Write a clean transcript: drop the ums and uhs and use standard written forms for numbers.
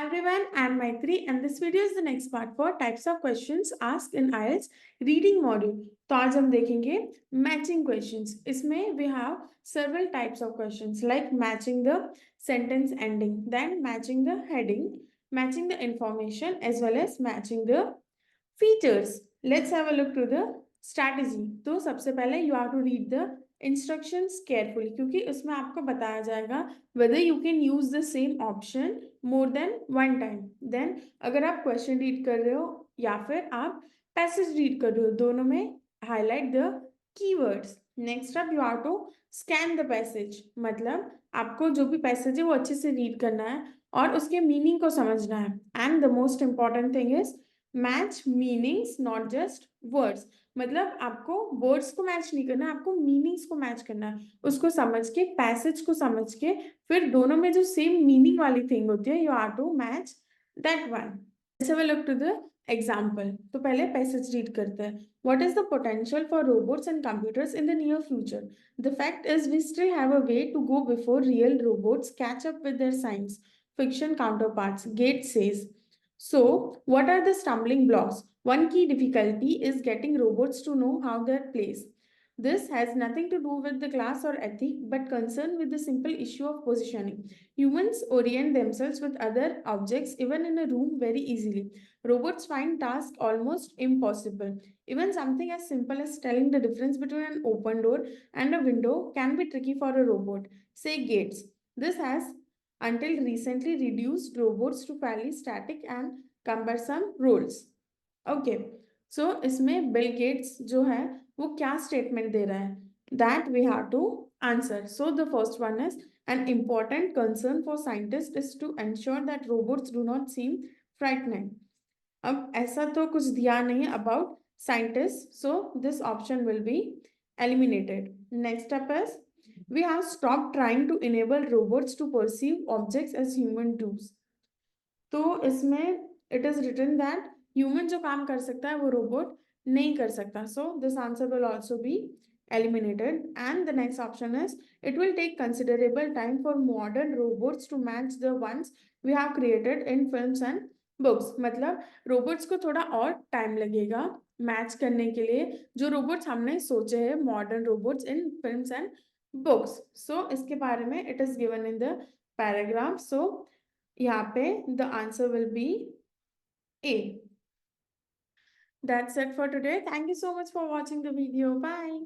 Hi everyone, I am Maitri and this video is the next part for types of questions asked in IELTS reading module. तो आज हम देखेंगे matching questions. इसमें we have several types of questions like matching the sentence ending, then matching the heading, matching the information as well as matching the features. Let's have a look to the strategy. तो सबसे पहले you have to read the instructions carefully क्योंकि उसमें आपको बताया जाएगा whether you can use the same option more than one time. Then अगर आप question read कर रहे हो या फिर आप passage read कर रहे हो, दोनों में highlight the keywords. Next up you have to scan the passage. मतलब आपको जो भी passage है वो अच्छे से read करना है और उसके meaning को समझना है. And the most important thing is match meanings not just words. मतलब आपको वर्ड्स को मैच नहीं करना, आपको मीनिंग्स को मैच करना है. उसको समझ के, पैसेज को समझ के, फिर दोनों में जो सेम मीनिंग वाली थिंग होती है, you are to match that one. Let's have a look to the example. तो पहले पैसेज रीड करते हैं. What is the potential for robots and computers in the near future? The fact is we still have a way to go before real robots catch up with their science fiction counterparts, Gates says. So, what are the stumbling blocks? One key difficulty is getting robots to know how they're placed. This has nothing to do with the class or ethic, but concern with the simple issue of positioning. Humans orient themselves with other objects even in a room very easily. Robots find tasks almost impossible. Even something as simple as telling the difference between an open door and a window can be tricky for a robot, say Gates. This has until recently reduced robots to fairly static and cumbersome roles. Okay, so इसमें Bill Gates जो है वो क्या statement दे रहा है? That we have to answer. So the first one is an important concern for scientists is to ensure that robots do not seem frightening. अब ऐसा तो कुछ दिया नहीं about scientists, so this option will be eliminated. Next up is we have stopped trying to enable robots to perceive objects as human does. तो इसमें it is written that human जो काम कर सकता है वो robot नहीं कर सकता. So this answer will also be eliminated. And the next option is it will take considerable time for modern robots to match the ones we have created in films and books. मतलब robots को थोड़ा और time लगेगा match करने के लिए जो robots हमने सोचे हैं modern robots in films and books. So इसके बारे में it is given in the paragraph. So यहाँ पे the answer will be A. That's it for today. Thank you so much for watching the video. Bye.